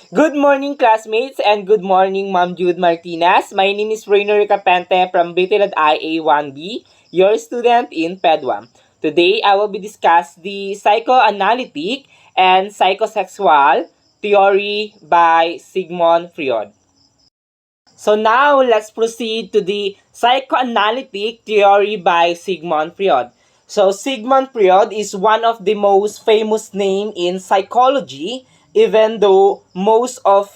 Good morning, classmates, and good morning, Ma'am Jude Martinez. My name is Rainer Capente from Btled IA1B, your student in Pedwam. Today, I will be discuss the psychoanalytic and psychosexual theory by Sigmund Freud. So now, let's proceed to the psychoanalytic theory by Sigmund Freud. So Sigmund Freud is one of the most famous names in psychology, even though most of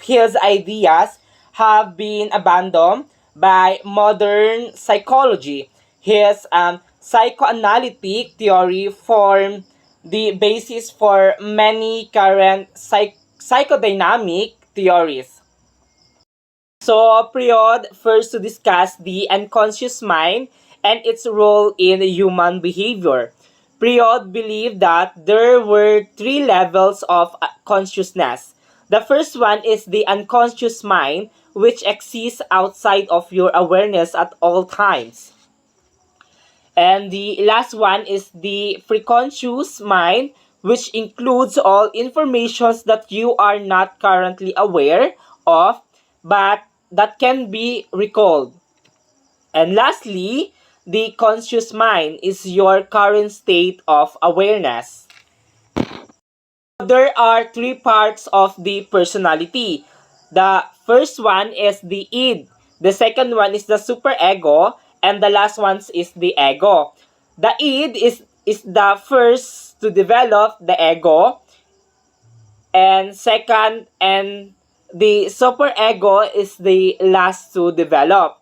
his ideas have been abandoned by modern psychology. His psychoanalytic theory formed the basis for many current psychodynamic theories. So, Freud first to discuss the unconscious mind and its role in human behavior. Freud believed that there were three levels of consciousness. The first one is the unconscious mind, which exists outside of your awareness at all times. And the last one is the preconscious mind, which includes all informations that you are not currently aware of, but that can be recalled. And lastly, the conscious mind is your current state of awareness. There are three parts of the personality. The first one is the id, the second one is the superego, and the last one is the ego. The id is the first to develop the ego, and second, and the superego is the last to develop.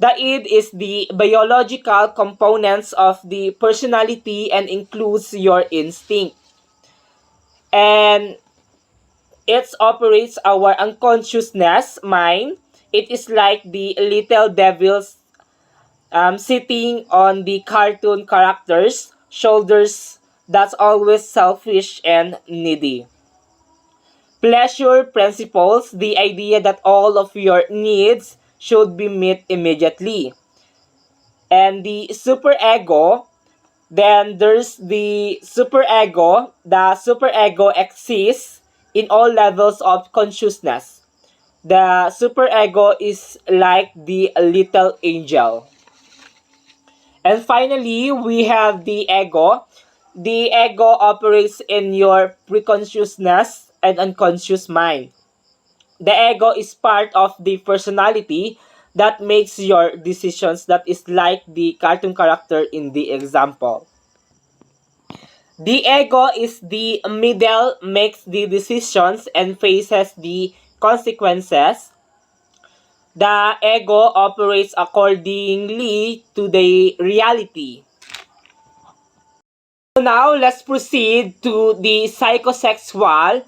The id is the biological components of the personality and includes your instinct. And it operates our unconsciousness mind. It is like the little devils sitting on the cartoon character's shoulders that's always selfish and needy. Pleasure principles, the idea that all of your needs should be met immediately. And the superego, then there's the superego. The superego exists in all levels of consciousness. The superego is like the little angel. And finally, we have the ego. The ego operates in your preconsciousness and unconscious mind. The ego is part of the personality that makes your decisions, that is like the cartoon character in the example. The ego is the middle, makes the decisions and faces the consequences. The ego operates accordingly to the reality. So now let's proceed to the psychosexual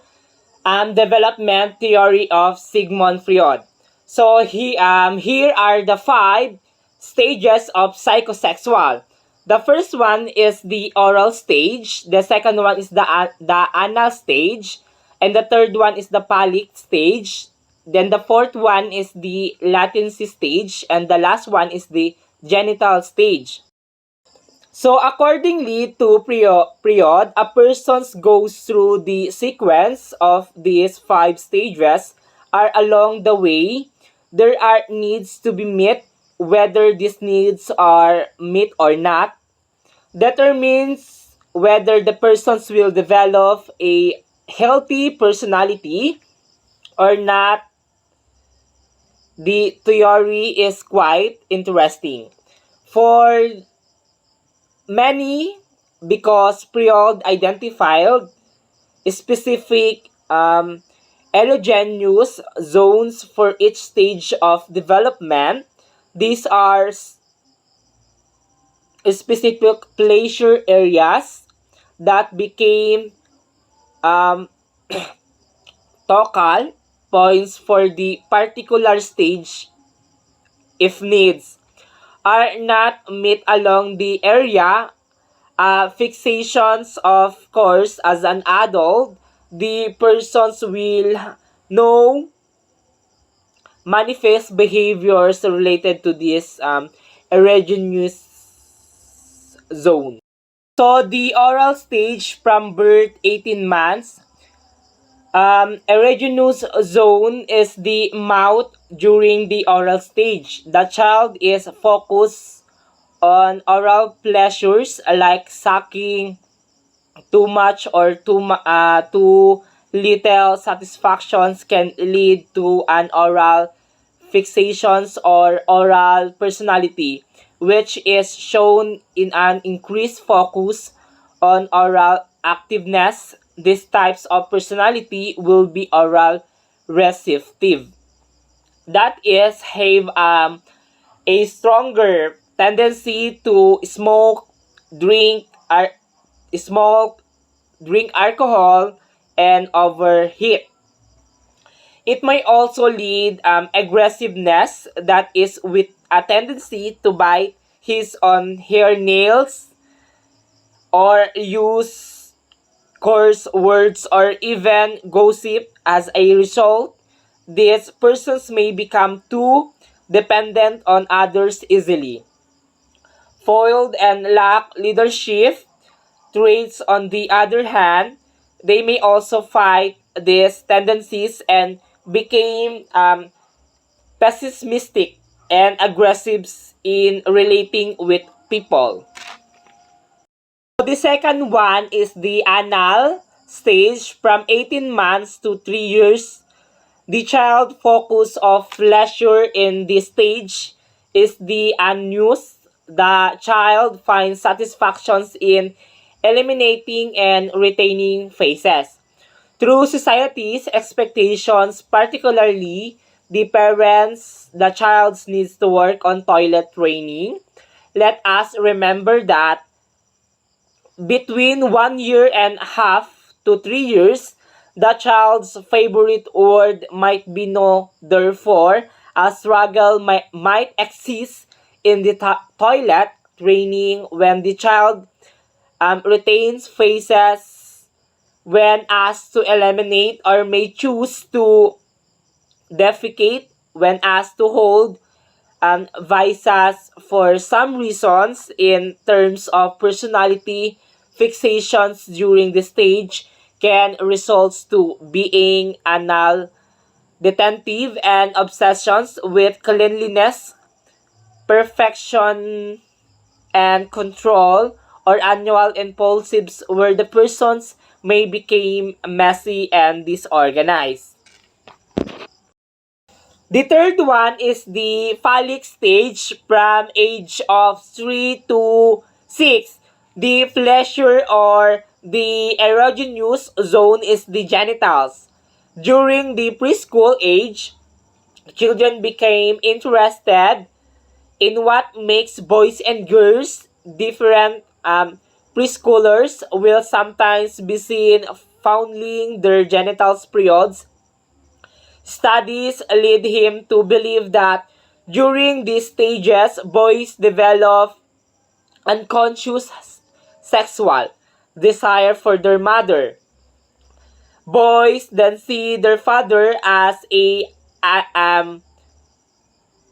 development theory of Sigmund Freud. So here are the five stages of psychosexual. The first one is the oral stage. The second one is the anal stage. And the third one is the phallic stage. Then the fourth one is the latency stage. And the last one is the genital stage. So accordingly to Freud, a person goes through the sequence of these five stages are along the way. There are needs to be met. Whether these needs are met or not determines whether the persons will develop a healthy personality or not. The theory is quite interesting. For many, because Freud identified specific erogenous zones for each stage of development. These are specific pleasure areas that became um, focal points for the particular stage. If needs are not met along the area, fixations, of course, as an adult, the persons will know manifest behaviors related to this erogenous zone. So the oral stage from birth 18 months Erogenous zone is the mouth during the oral stage. The child is focused on oral pleasures like sucking. Too much or too little satisfactions can lead to an oral fixations or oral personality, which is shown in an increased focus on oral activeness. These types of personality will be oral receptive. That is, have a stronger tendency to ar- smoke, drink alcohol, and overheat. It may also lead aggressiveness, that is with a tendency to bite his on hair nails or use coarse words or even gossip. As a result, these persons may become too dependent on others easily. Foiled and lack leadership traits, on the other hand, they may also fight these tendencies and became pessimistic and aggressive in relating with people. So the second one is the anal stage from 18 months to 3 years. The child focus of pleasure in this stage is the anus. The child finds satisfactions in eliminating and retaining faces. Through society's expectations, particularly the parents, the child needs to work on toilet training. Let us remember that between 1 year and a half to 3 years, the child's favorite word might be no. Therefore, a struggle might exist in the toilet training when the child retains phrases when asked to eliminate, or may choose to defecate when asked to hold visas. For some reasons, in terms of personality, fixations during the stage can result to being anal detentive and obsessions with cleanliness, perfection, and control, or annual impulsives where the persons may become messy and disorganized. The third one is the phallic stage from age of 3 to 6. The pleasure or the erogenous zone is the genitals. During the preschool age, children became interested in what makes boys and girls different. Preschoolers will sometimes be seen fondling their genitals periods. Studies lead him to believe that during these stages, boys develop unconscious sexual desire for their mother. Boys then see their father as a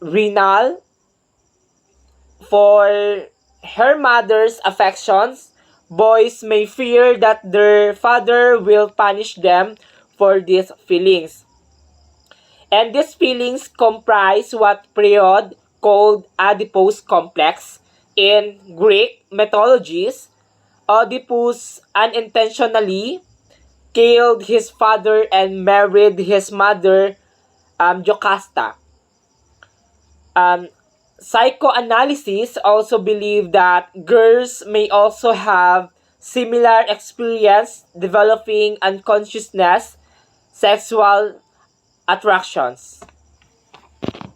renal for her mother's affections. Boys may fear that their father will punish them for these feelings. And these feelings comprise what Priod called Oedipus complex. In Greek mythologies, Oedipus unintentionally killed his father and married his mother, Jocasta. Um, Psychoanalysis also believe that girls may also have similar experience developing unconsciousness sexual attractions.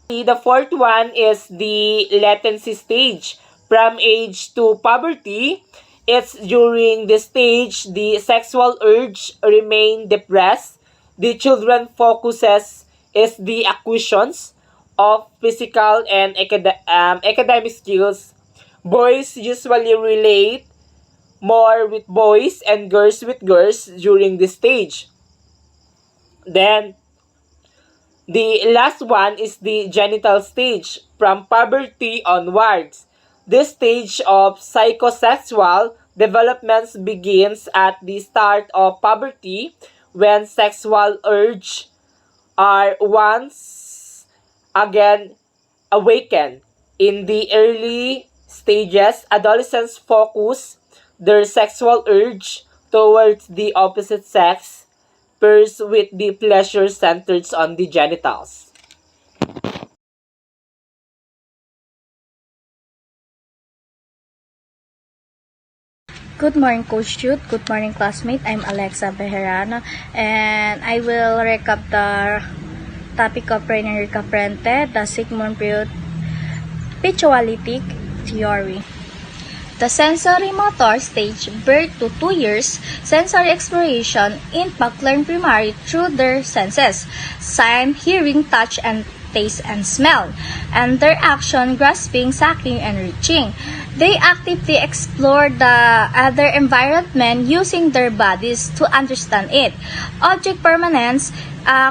The fourth one is the latency stage. From age to puberty, it's during this stage the sexual urge remain depressed. The children focuses is the acquisitions of physical and academic skills. Boys usually relate more with boys and girls with girls during this stage. Then, the last one is the genital stage, from puberty onwards. This stage of psychosexual development begins at the start of puberty, when sexual urge are once again awakened. In the early stages, adolescents focus their sexual urge towards the opposite sex, pairs with the pleasure centered on the genitals. Good morning, Coach Jude. Good morning, classmate. I'm Alexa Bejarano, and I will recap the topic of Rainer Caprente, the Sigmund Freud Pituitative Theory. The sensory motor stage, birth to 2 years, sensory exploration, impact learn primarily through their senses, sight, hearing, touch, and taste and smell, and their action, grasping, sucking, and reaching. They actively explore their environment using their bodies to understand it. Object permanence,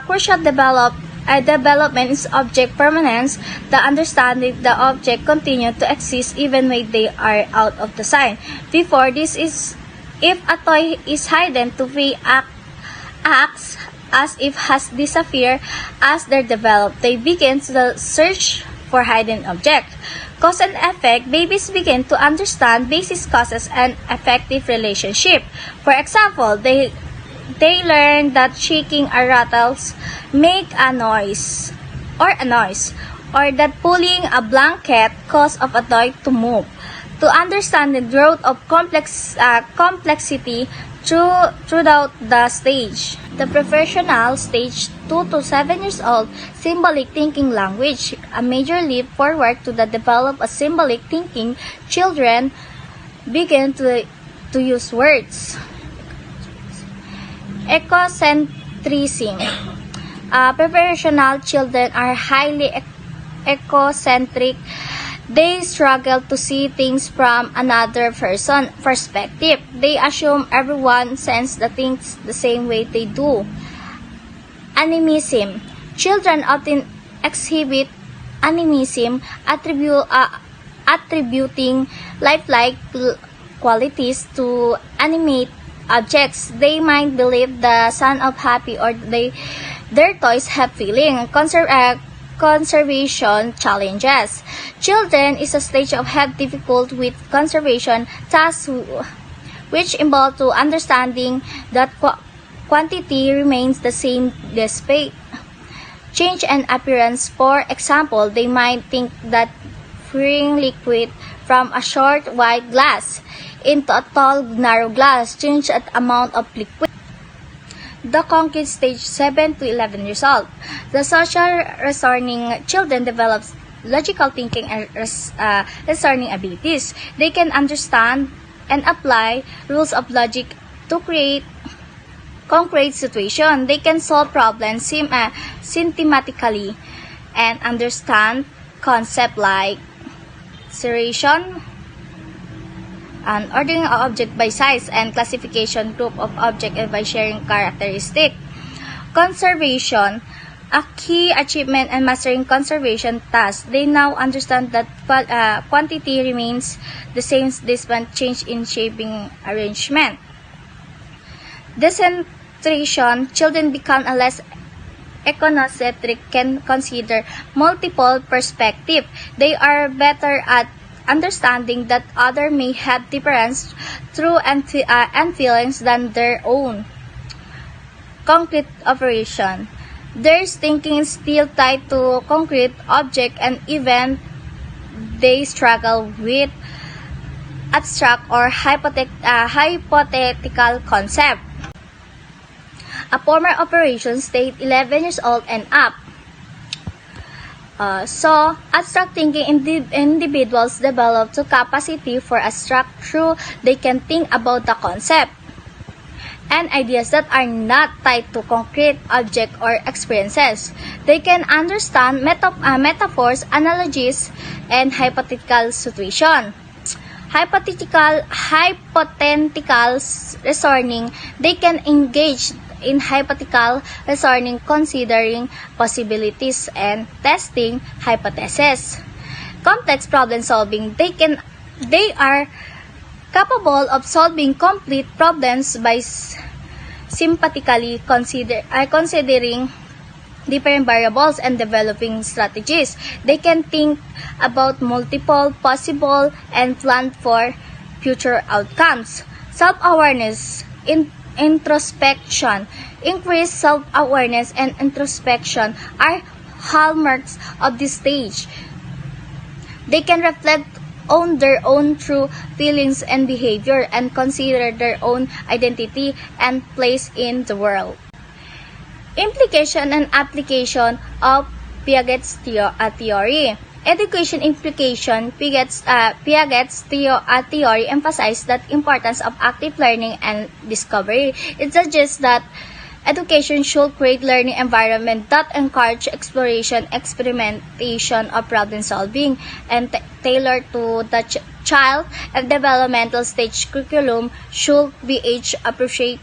crucial development is object permanence, the understanding the object continue to exist even when they are out of the sight. Before this is, if a toy is hidden to be acts as if has disappeared as they develop. They begin to search for hidden object. Cause and effect, babies begin to understand basis causes and effective relationship. For example, they learn that shaking a rattles make a noise, or that pulling a blanket cause of a toy to move. To understand the growth of complexity throughout the stage. The professional stage, 2 to 7 years old, symbolic thinking language, a major leap forward to the develop of symbolic thinking. Children begin to use words. Ecocentrism. Professional children are highly ecocentric. They struggle to see things from another person's perspective. They assume everyone senses the things the same way they do. Animism. Children often exhibit animism, attributing lifelike qualities to animate objects. They might believe the son of happy or their toys have feeling. Conservation challenges. Children is a stage of have difficulty with conservation tasks which involve to understanding that quantity remains the same despite change and appearance. For example, they might think that pouring liquid from a short wide glass into a tall narrow glass change the amount of liquid. The concrete stage, 7 to 11 years old. The social reasoning children develops logical thinking and reasoning abilities. They can understand and apply rules of logic to create concrete situation. They can solve problems systematically and understand concepts like serration, and ordering an object by size and classification group of objects and by sharing characteristic. Conservation, a key achievement and mastering conservation tasks. They now understand that quantity remains the same despite change in shaping arrangement. Decentration, children become a less econocentric, can consider multiple perspectives. They are better at understanding that others may have different thoughts and feelings than their own. Concrete operation. Their thinking is still tied to concrete object and even they struggle with abstract or hypothetical concept. A former operation state 11 years old and up. So, abstract thinking individuals develop the capacity for abstract through they can think about the concept and ideas that are not tied to concrete object or experiences. They can understand metaphors, analogies, and hypothetical situation. Hypothetical reasoning, they can engage in hypothetical reasoning considering possibilities and testing hypotheses. Complex problem solving, they are capable of solving complete problems by sympathetically considering different variables and developing strategies. They can think about multiple possible and plan for future outcomes. Self-awareness, introspection, increased self-awareness and introspection are hallmarks of this stage. They can reflect on their own true feelings and behavior and consider their own identity and place in the world. Implication and application of Piaget's theory. Education implication. Piaget's theory emphasizes the importance of active learning and discovery. It suggests that education should create learning environment that encourage exploration, experimentation, of problem solving, and tailored to the child and developmental stage. Curriculum should be age appropriate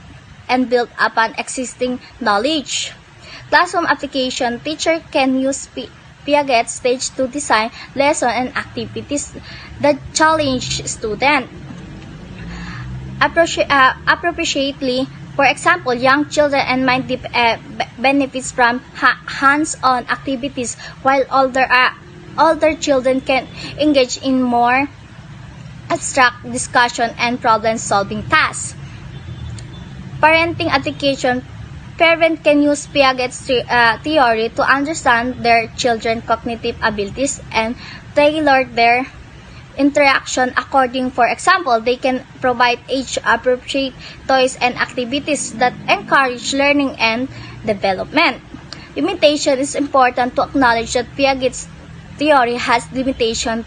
and build upon existing knowledge. Classroom application. Teacher can use Piaget's stage to design lessons and activities that challenge students. Appropriately, for example, young children and mind benefits from hands-on activities, while older children can engage in more abstract discussion and problem-solving tasks. Parenting application. Parents can use Piaget's theory to understand their children's cognitive abilities and tailor their interaction according. For example, they can provide age-appropriate toys and activities that encourage learning and development. Limitation is important to acknowledge that Piaget's theory has limitations.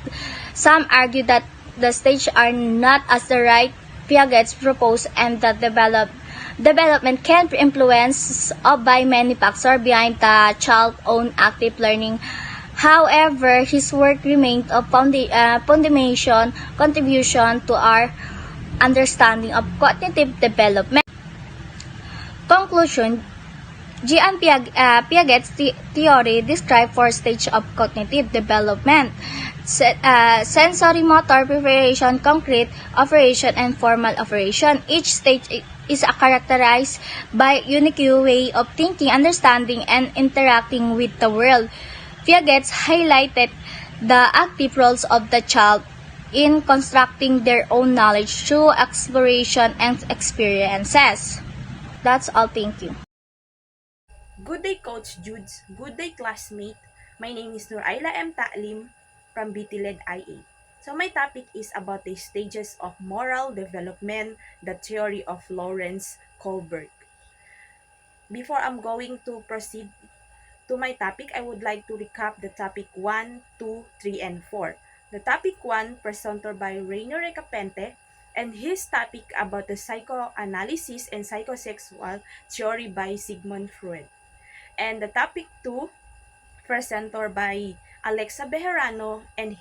Some argue that the stages are not as the right Piaget's proposed and that development can be influenced by many factors behind the child's own active learning. However, his work remained a foundation contribution to our understanding of cognitive development. Conclusion. Piaget's theory describes four stages of cognitive development: sensory motor preparation, concrete operation, and formal operation. Each stage is characterized by unique way of thinking, understanding, and interacting with the world. Piaget highlighted the active roles of the child in constructing their own knowledge through exploration and experiences. That's all. Thank you. Good day, Coach Judes. Good day, classmate. My name is Nuraila M. Ta'lim from Btled IA. So my topic is about the stages of moral development, the theory of Lawrence Kohlberg. Before I'm going to proceed to my topic, I would like to recap the topic 1, 2, 3, and 4. The topic 1, presented by Rainer Recapente, and his topic about the psychoanalysis and psychosexual theory by Sigmund Freud. And the topic 2, presenter by Alexa Bejarano, and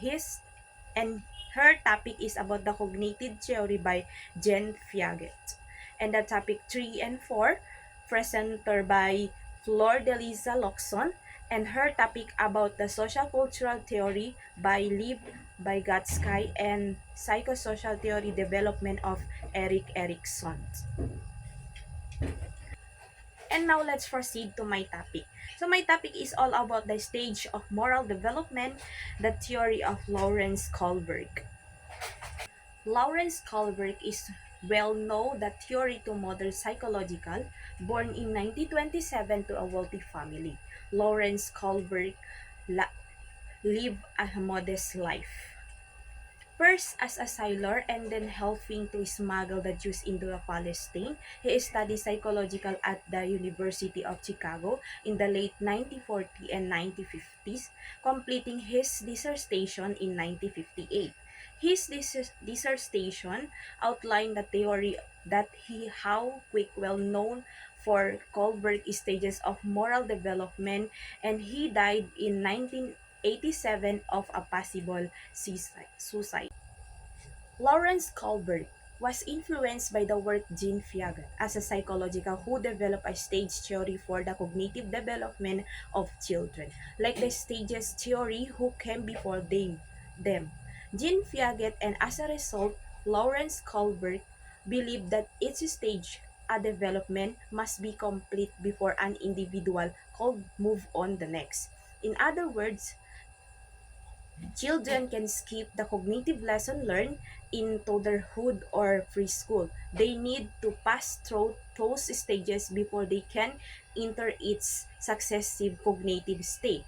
her topic is about the cognitive theory by Jean Piaget. And the topic 3 and 4, presenter by Flor Delisa Locson, and her topic about the social cultural theory by Liv Vygotsky and psychosocial theory development of Erik Erikson. And now let's proceed to my topic. So my topic is all about the stage of moral development, the theory of Lawrence Kohlberg. Lawrence Kohlberg is well known the theory to modern psychological, born in 1927 to a wealthy family. Lawrence Kohlberg lived a modest life. First as a sailor and then helping to smuggle the Jews into Palestine, he studied psychological at the University of Chicago in the late 1940s and 1950s, completing his dissertation in 1958. His dissertation outlined the theory that how quick well known for Kohlberg stages of moral development, and he died in 1987 of a possible suicide. Lawrence Kohlberg was influenced by the work Jean Piaget as a psychologist who developed a stage theory for the cognitive development of children, like the stages theory who came before them. Jean Piaget, and as a result, Lawrence Kohlberg believed that each stage a development must be complete before an individual could move on the next. In other words, children can skip the cognitive lesson learned in toddlerhood or preschool. They need to pass through those stages before they can enter its successive cognitive state.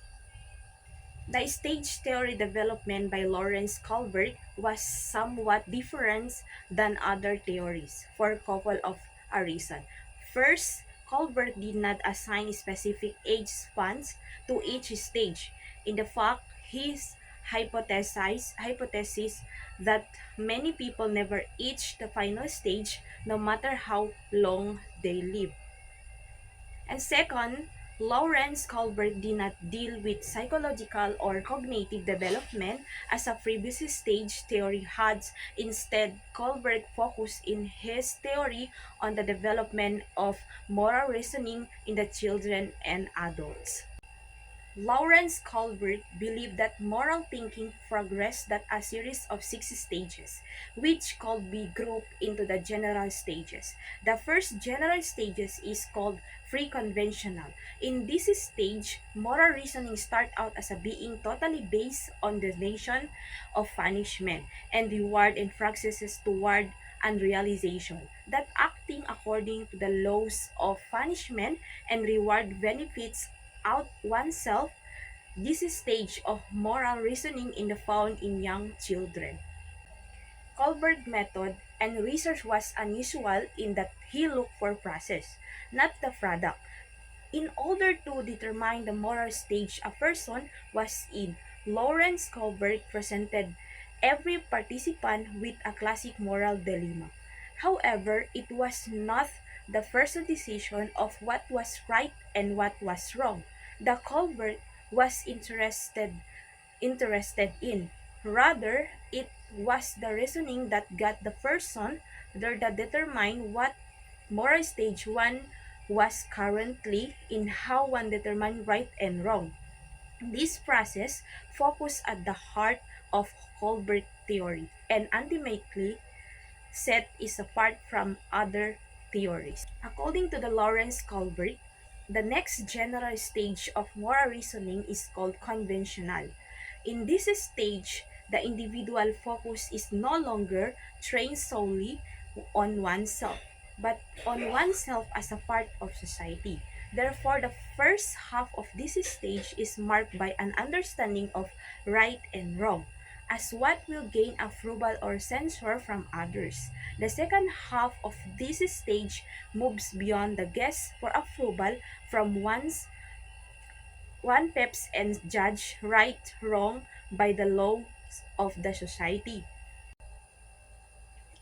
The stage theory development by Lawrence Kohlberg was somewhat different than other theories for a couple of reasons. First, Kohlberg did not assign specific age spans to each stage. In the fact, his hypothesis that many people never reach the final stage no matter how long they live. And second, Lawrence Kohlberg did not deal with psychological or cognitive development as a previous stage theory had. Instead, Kohlberg focused in his theory on the development of moral reasoning in the children and adults. Lawrence Kohlberg believed that moral thinking progressed at a series of 6 stages, which could be grouped into the general stages. The first general stages is called pre-conventional. In this stage, moral reasoning starts out as a being totally based on the notion of punishment and reward and processes toward unrealization, that acting according to the laws of punishment and reward benefits out oneself. This stage of moral reasoning is found in young children. Kohlberg's method and research was unusual in that he looked for process, not the product. In order to determine the moral stage a person was in, Lawrence Kohlberg presented every participant with a classic moral dilemma. However, it was not the first decision of what was right and what was wrong. The Kohlberg was interested in. Rather, it was the reasoning that got the person there that determined what moral stage one was currently in, how one determined right and wrong. This process focused at the heart of Kohlberg theory and ultimately set is apart from other theories. According to the Lawrence Kohlberg, the next general stage of moral reasoning is called conventional. In this stage, the individual focus is no longer trained solely on oneself, but on oneself as a part of society. Therefore, the first half of this stage is marked by an understanding of right and wrong, as what will gain approval or censure from others. The second half of this stage moves beyond the guess for approval from one peps and judge right wrong by the laws of the society.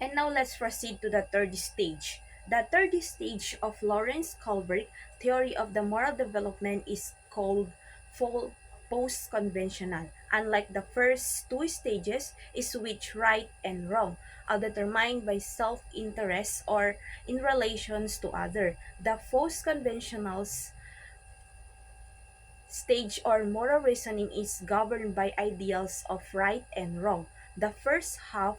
And now let's proceed to the third stage. The third stage of Lawrence Kohlberg theory of the moral development is called full post-conventional. Unlike the first two stages, is which right and wrong are determined by self-interest or in relations to other. The post-conventional stage or moral reasoning is governed by ideals of right and wrong. The first half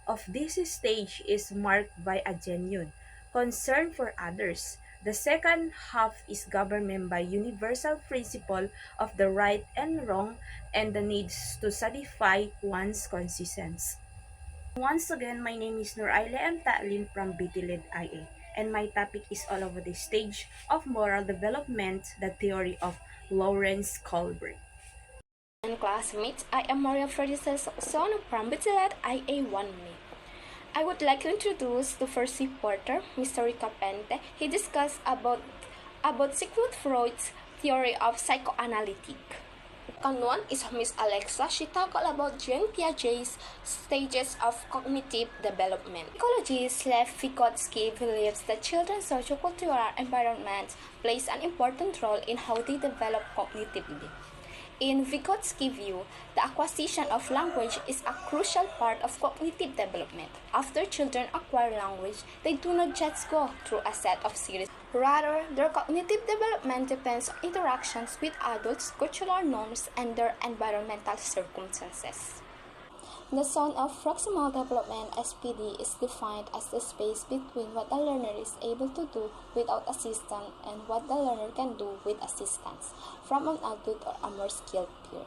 of this stage is marked by a genuine concern for others. The second half is governed by universal principle of the right and wrong and the needs to satisfy one's conscience. Once again, my name is Noraila M. Tatlin from Btled IA, and my topic is all over the stage of moral development, the theory of Lawrence Kohlberg. And classmates, I am Maria Fredis Son from Btled IA1B. I would like to introduce the first reporter, Mr. Rica Pente. He discussed about Sigmund Freud's theory of psychoanalytic. Second one is Miss Alexa. She talked about Jean Piaget's stages of cognitive development. Psychologist Lev Vygotsky believes that children's sociocultural environment plays an important role in how they develop cognitively. In Vygotsky's view, the acquisition of language is a crucial part of cognitive development. After children acquire language, they do not just go through a set of series. Rather, their cognitive development depends on interactions with adults, cultural norms, and their environmental circumstances. The zone of proximal development (SPD) is defined as the space between what the learner is able to do without assistance and what the learner can do with assistance from an adult or a more skilled peer.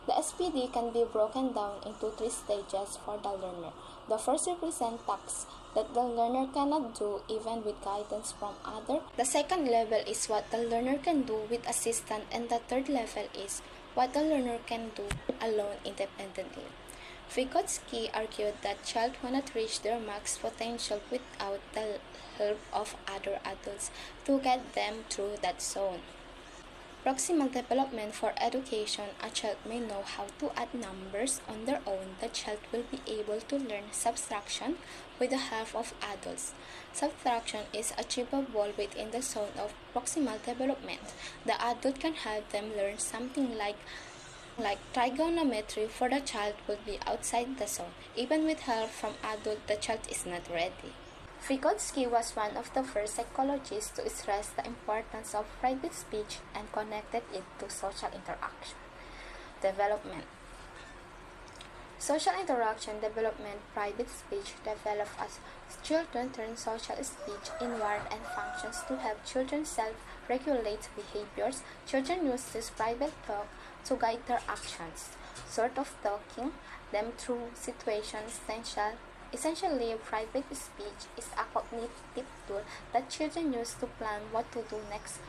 The SPD can be broken down into three stages for the learner. The first represents tasks that the learner cannot do even with guidance from others. The second level is what the learner can do with assistance, and the third level is what the learner can do alone independently. Vygotsky argued that children cannot reach their max potential without the help of other adults to get them through that zone. Proximal development for education. A child may know how to add numbers on their own. The child will be able to learn subtraction with the help of adults. Subtraction is achievable within the zone of proximal development. The adult can help them learn something like trigonometry for the child will be outside the zone. Even with help from adult, the child is not ready. Vygotsky was one of the first psychologists to stress the importance of private speech and connected it to social interaction development. Social interaction development, private speech develop as children learn social speech inward and functions to help children self-regulate behaviors. Children use this private talk to guide their actions, sort of talking them through situations. Essentially, private speech is a cognitive tool that children use to plan what to do next.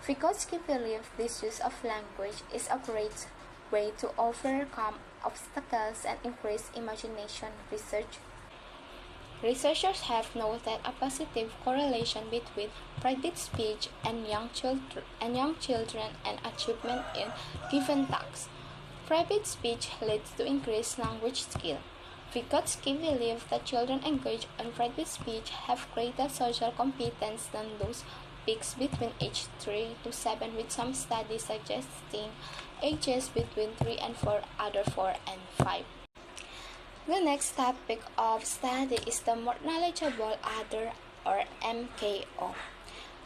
Vygotsky believed this use of language is a great way to overcome obstacles and increase imagination. Researchers have noted a positive correlation between private speech and young children and achievement in given tasks. Private speech leads to increased language skill. Vygotsky believed that children engaged in private speech have greater social competence than those picked between age 3 to 7, with some studies suggesting ages between 3 and 4, other 4 and 5. The next topic of study is the more knowledgeable other, or MKO.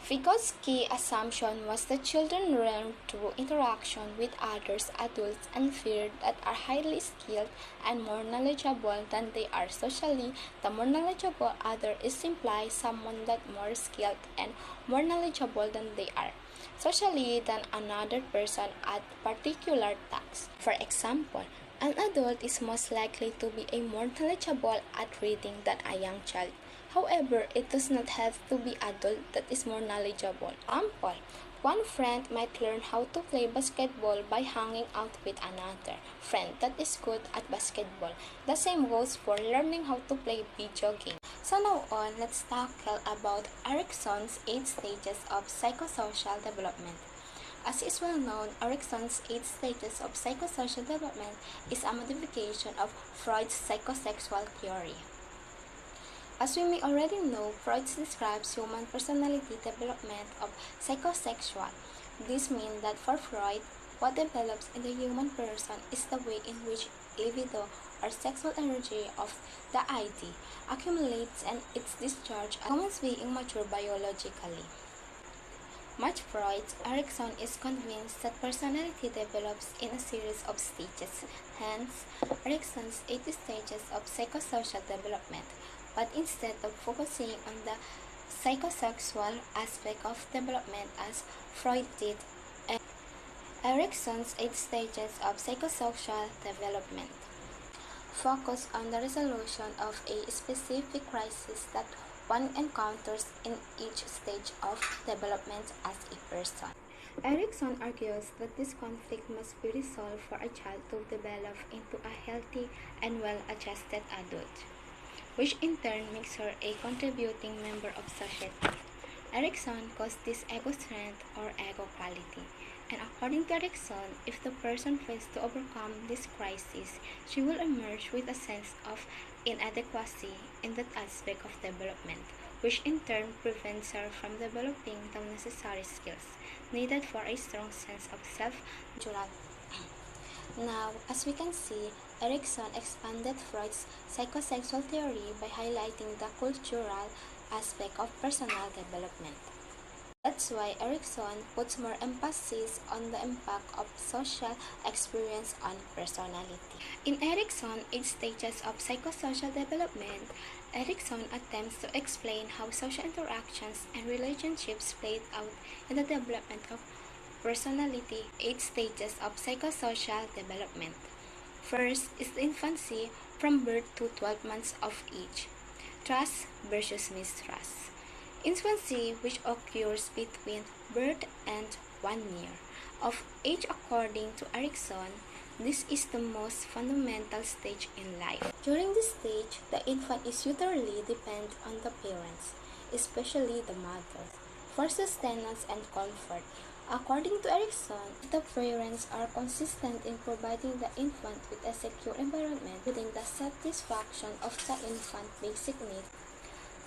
Vygotsky's assumption was that children learn through interaction with others, adults, and peers that are highly skilled and more knowledgeable than they are socially. The more knowledgeable other is simply someone that more skilled and more knowledgeable than they are socially than another person at particular tasks. For example, an adult is most likely to be a more knowledgeable at reading than a young child. However, it does not have to be adult that is more knowledgeable. Example, one friend might learn how to play basketball by hanging out with another friend that is good at basketball. The same goes for learning how to play video games. So now on, let's tackle about Erikson's 8 stages of psychosocial development. As is well known, Erikson's 8 stages of psychosocial development is a modification of Freud's psychosexual theory. As we may already know, Freud describes human personality development of psychosexual. This means that for Freud, what develops in the human person is the way in which libido or sexual energy of the ID accumulates and its discharge as humans being mature biologically. Much Freud, Erikson is convinced that personality develops in a series of stages, hence Erikson's 8 stages of psychosocial development. But instead of focusing on the psychosexual aspect of development as Freud did, Erikson's 8 stages of psychosocial development focus on the resolution of a specific crisis that one encounters in each stage of development as a person. Erikson argues that this conflict must be resolved for a child to develop into a healthy and well-adjusted adult, which in turn makes her a contributing member of society. Erikson calls this ego strength or ego quality. And according to Erikson, if the person fails to overcome this crisis, she will emerge with a sense of inadequacy in that aspect of development, which in turn prevents her from developing the necessary skills needed for a strong sense of self-natural. Now, as we can see, Erikson expanded Freud's psychosexual theory by highlighting the cultural aspect of personal development. That's why Erikson puts more emphasis on the impact of social experience on personality. In Erikson, 8 stages of psychosocial development, Erikson attempts to explain how social interactions and relationships played out in the development of personality. 8 stages of psychosocial development. First is the infancy from birth to 12 months of age. Trust versus mistrust. Infancy, which occurs between birth and 1 year of age according to Erikson, this is the most fundamental stage in life. During this stage, the infant is utterly dependent on the parents, especially the mother, for sustenance and comfort. According to Erikson, the parents are consistent in providing the infant with a secure environment, including the satisfaction of the infant's basic needs,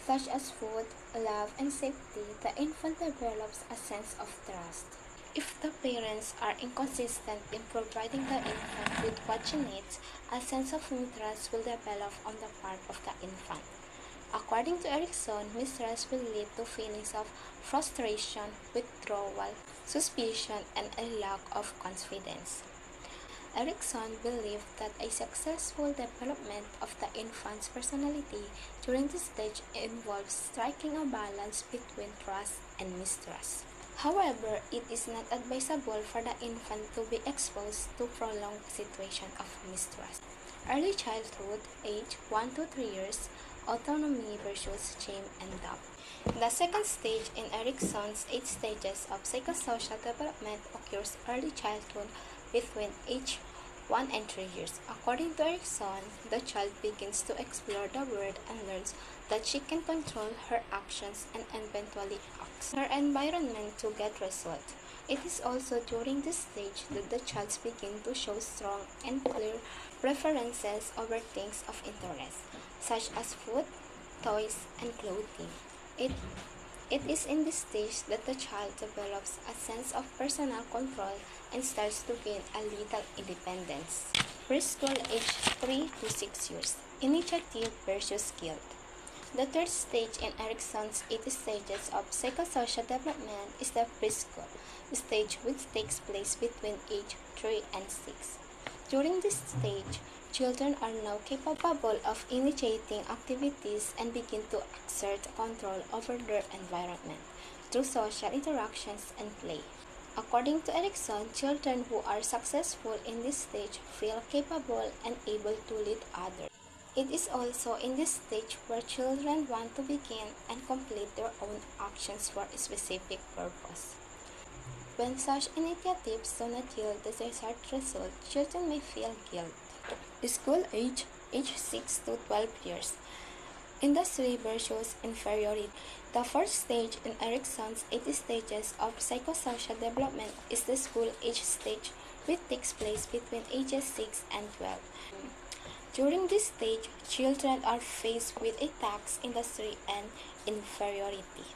such as food, love, and safety. The infant develops a sense of trust. If the parents are inconsistent in providing the infant with what she needs, a sense of mistrust will develop on the part of the infant. According to Erikson, mistrust will lead to feelings of frustration, withdrawal, suspicion, and a lack of confidence. Erikson believed that a successful development of the infant's personality during this stage involves striking a balance between trust and mistrust. However, it is not advisable for the infant to be exposed to prolonged situation of mistrust. Early childhood, age 1 to 3 years, autonomy versus shame and doubt. The second stage in Erikson's 8 stages of psychosocial development occurs early childhood between age 1 and 3 years. According to Erikson, the child begins to explore the world and learns that she can control her actions and eventually acts her environment to get results. It is also during this stage that the child begins to show strong and clear preferences over things of interest, such as food, toys, and clothing. It is in this stage that the child develops a sense of personal control and starts to gain a little independence. Preschool age 3 to 6 years. Initiative versus guilt. The third stage in Erikson's 8 stages of psychosocial development is the preschool stage, which takes place between age 3 and 6. During this stage, children are now capable of initiating activities and begin to exert control over their environment through social interactions and play. According to Erikson, children who are successful in this stage feel capable and able to lead others. It is also in this stage where children want to begin and complete their own actions for a specific purpose. When such initiatives do not yield the desired result, children may feel guilt. School age 6 to 12 years. Industry versus inferiority. The first stage in Erikson's 8 stages of psychosocial development is the school age stage, which takes place between ages 6 and 12. During this stage, children are faced with a task, industry, and inferiority.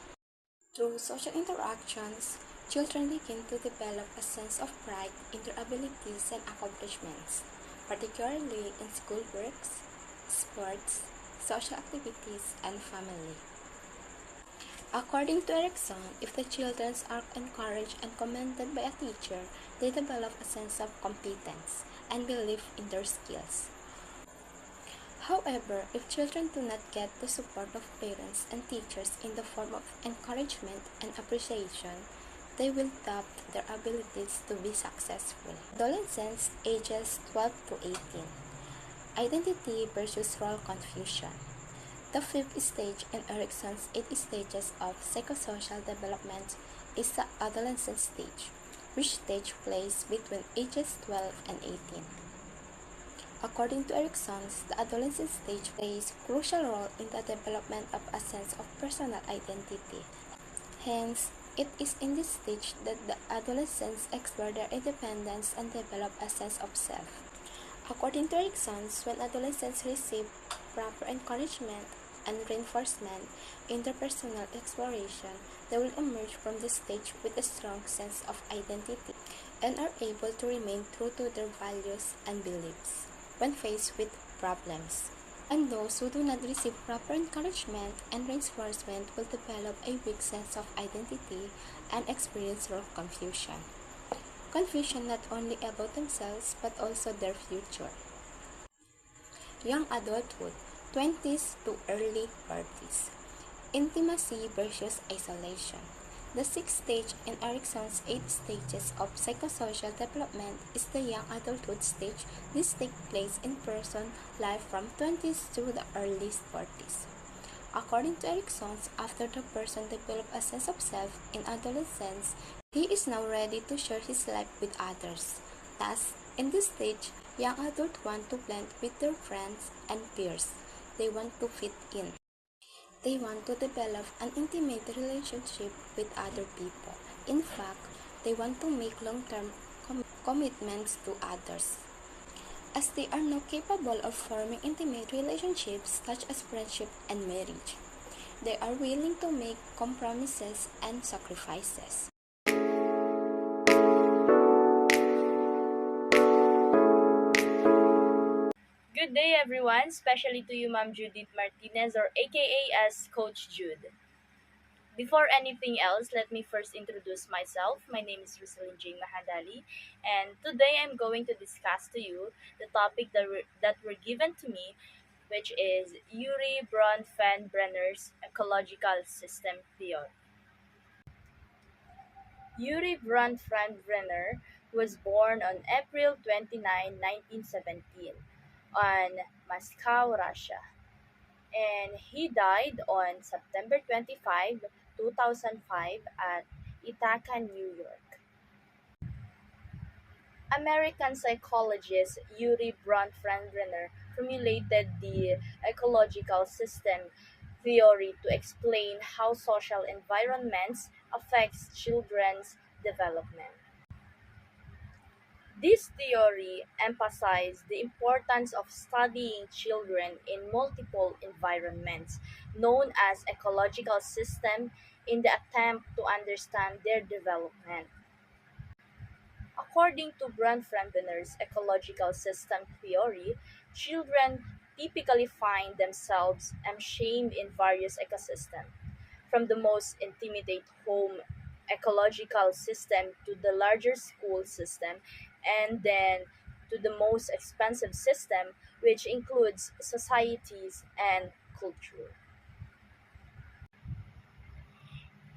Through social interactions, children begin to develop a sense of pride in their abilities and accomplishments, particularly in schoolworks, sports, social activities, and family. According to Erikson, if the children are encouraged and commended by a teacher, they develop a sense of competence and belief in their skills. However, if children do not get the support of parents and teachers in the form of encouragement and appreciation, they will doubt their abilities to be successful. Adolescents ages 12 to 18. Identity versus role confusion. The fifth stage in Erikson's 8 stages of psychosocial development is the adolescent stage, which takes place between ages 12 and 18. According to Erikson, the adolescent stage plays a crucial role in the development of a sense of personal identity. Hence, it is in this stage that the adolescents explore their independence and develop a sense of self. According to Erikson, when adolescents receive proper encouragement and reinforcement in their personal exploration, they will emerge from this stage with a strong sense of identity and are able to remain true to their values and beliefs when faced with problems. And those who do not receive proper encouragement and reinforcement will develop a weak sense of identity and experience confusion. Confusion not only about themselves but also their future. Young adulthood, 20s to early 30s. Intimacy versus isolation. The sixth stage in Erickson's 8 stages of psychosocial development is the young adulthood stage. This takes place in person life from 20s to the early 40s. According to Erickson, after the person develops a sense of self in adolescence, he is now ready to share his life with others. Thus, in this stage, young adults want to blend with their friends and peers. They want to fit in. They want to develop an intimate relationship with other people. In fact, they want to make long-term commitments to others. As they are now capable of forming intimate relationships such as friendship and marriage, they are willing to make compromises and sacrifices. Good day, everyone, especially to you, Ma'am Judith Martinez, or AKA as Coach Jude. Before anything else, let me first introduce myself. My name is Rosalyn J. Mahadali, and today I'm going to discuss to you the topic that were given to me, which is Yuri Bronfenbrenner's ecological system theory. Yuri Bronfenbrenner was born on April 29, 1917, on Moscow, Russia, and he died on September 25, 2005 at Ithaca, New York. American psychologist Yuri Bronfenbrenner formulated the ecological system theory to explain how social environments affects children's development. This theory emphasized the importance of studying children in multiple environments, known as ecological systems, in the attempt to understand their development. According to Bronfenbrenner's ecological system theory, children typically find themselves enchained in various ecosystems, from the most intimate home ecological system to the larger school system, and then to the most expensive system, which includes societies and culture.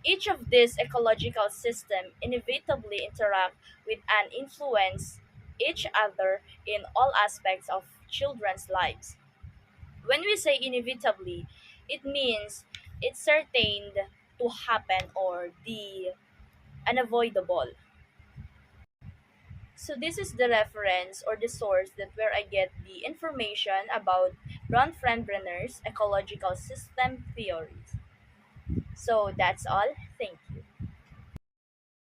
Each of these ecological systems inevitably interact with and influence each other in all aspects of children's lives. When we say inevitably, it means it's certain to happen or the unavoidable. So this is the reference or the source that where I get the information about Bronfenbrenner's ecological system theories. So that's all. Thank you.